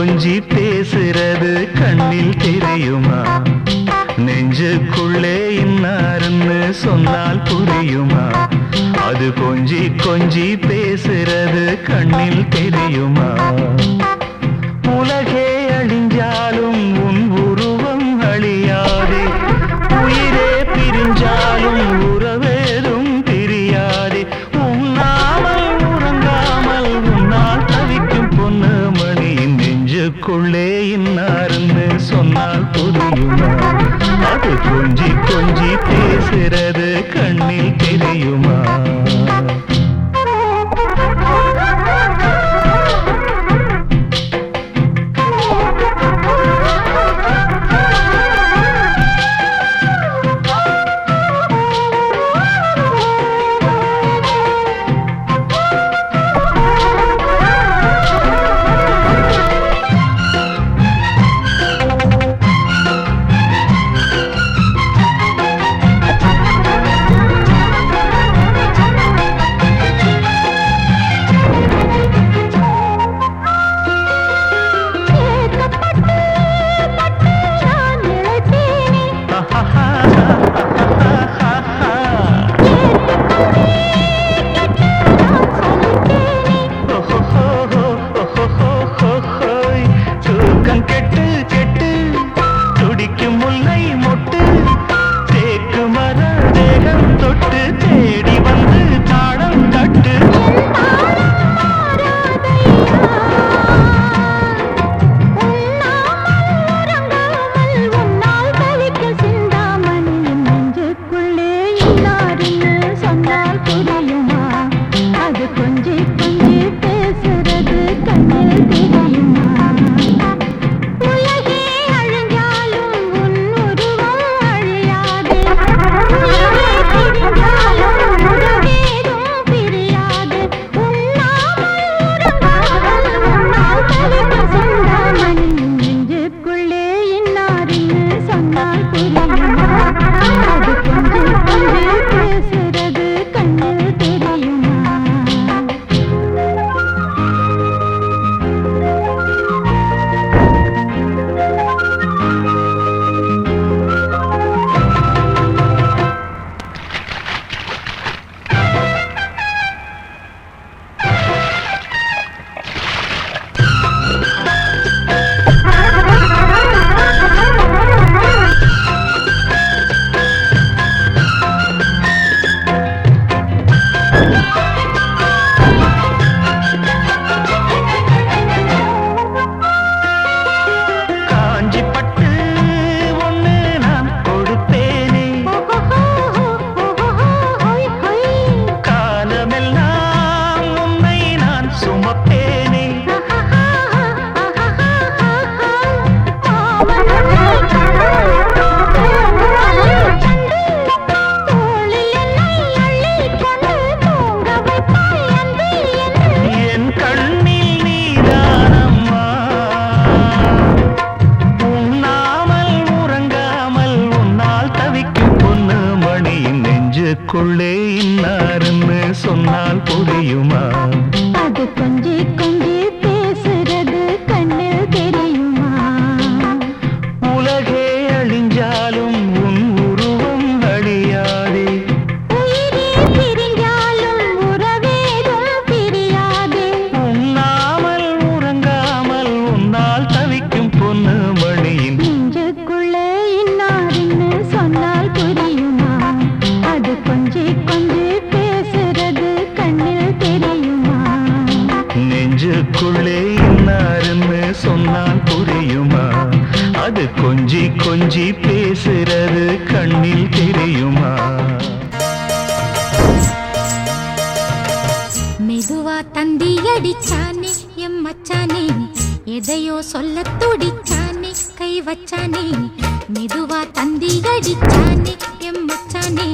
கொஞ்சி பேசுறது கண்ணில் தெரியுமா? நெஞ்சுக்குள்ளே இன்னாருன்னு சொன்னால் புரியுமா? அது கொஞ்சி கொஞ்சி பேசுறது கண்ணில் தெரியுமா? உலகே அழிஞ்சாலும் உன் உருவம் அழியாதே, உயிரே பிரிஞ்சாலும் உறவேதும் பிரியாதே. உண்ணாமல் உறங்காமல் உன்னால் தவிக்கும் பொண்ணு மணியின் நெஞ்சுக்குள்ளே இன்னாருன்னு சொன்னால் புரியுமா? அது கொஞ்சி கொஞ்சி பேசுறது கண்ணில் தெரியுமா? நெஞ்சுக்குள்ளே இன்னாருன்னு சொன்னால் புரியுமா? அது கொஞ்சி கொஞ்சி பேசுறது கண்ணில் தெரியுமா? உலகே அழிஞ்சாலும் உன் உருவம் அழியாதே, உயிரே பிரிஞ்சாலும் உறவேதும் பிரியாதே. உண்ணாமல் உறங்காமல் உன்னால் தவிக்கும் பொண்ணு மணியின் நெஞ்சுக்குள்ளே இன்னாருன்னு சொன்னால் புரியுமா? அது கொஞ்சி கொஞ்சி பேசுறது கண்ணில் தெரியுமா? நெஞ்சுக்குள்ளே இன்னாருன்னு சொன்னால் புரியுமா? அது கொஞ்சி கொஞ்சி பேசுறது கண்ணில் தெரியுமா? மெதுவா தந்தி அடிச்சானே எம் மச்சானே, எதையோ சொல்ல துடிச்சானே கை வச்சானே. மெதுவா தந்தி அடிச்சானே எம் மச்சானே,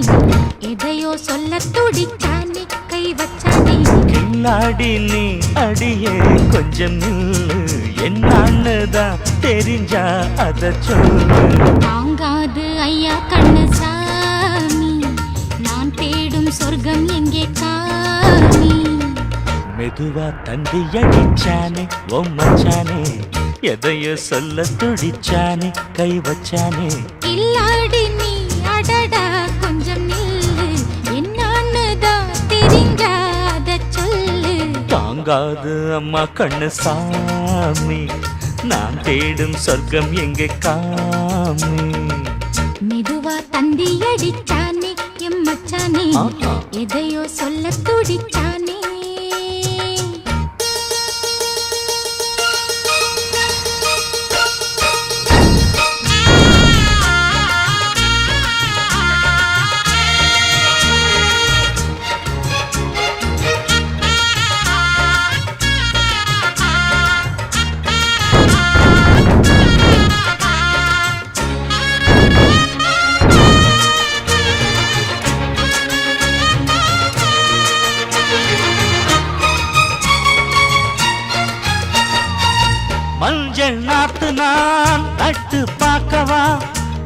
எதையோ சொல்ல துடிச்சானே கை வச்சானே. கில்லாடி நீ அடியே கொஞ்சம் நில்லு, என்னன்னுதான் தெரிஞ்சா அத சொல்லு. தாங்காது ஐயா கண்ணசாமி, நான் தேடும் சொர்க்கம் எங்கே காமி. மெதுவா தந்தி அடிச்சானே ஓ மச்சானே, எதையோ சொல்ல துடிச்சானே கை வச்சானே. இல்லாடி நீ அடடா கொஞ்சம் நில்லு, என்னான்னு தான் தெரிஞ்சாத சொல்லு. தாங்காது அம்மா கண்ணு சாமி, நான் தேடும் சொர்க்கம் எங்கே காமி. மெதுவா தந்தி அடிச்சானே எம்மச்சானே, எதையோ சொல்ல துடிச்சானே. மஞ்சள் நாத்து நான் நட்டு பார்க்கவா,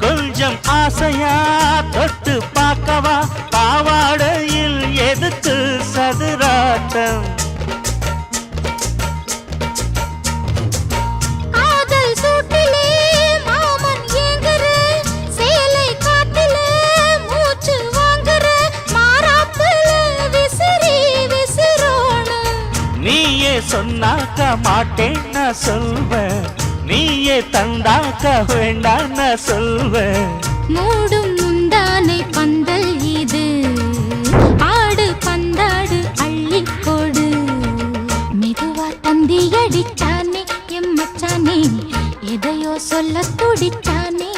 கொஞ்சம் ஆசையா தொட்டு பார்க்கவா. பாவாடையில் எதுக்கு சதுராட்டம், காதல் சூட்டிலே மாமன் ஏங்குற, சேலை காட்டிலே மூச்சு வாங்குற, மாறாப்புல விசிறி விசிறோணும். நீயே சொன்னாக்க மாட்டேன் நான் சொல்வேன், நீயே தந்தாக்க வேண்டாம் நான் சொல்வேன். மூடும் முந்தானை பந்தல் இது, ஆடு பந்தாடு அள்ளிக்கொடு. மெதுவா தந்தி அடிச்சானே எம்மச்சானே, எதையோ சொல்ல துடிச்சானே.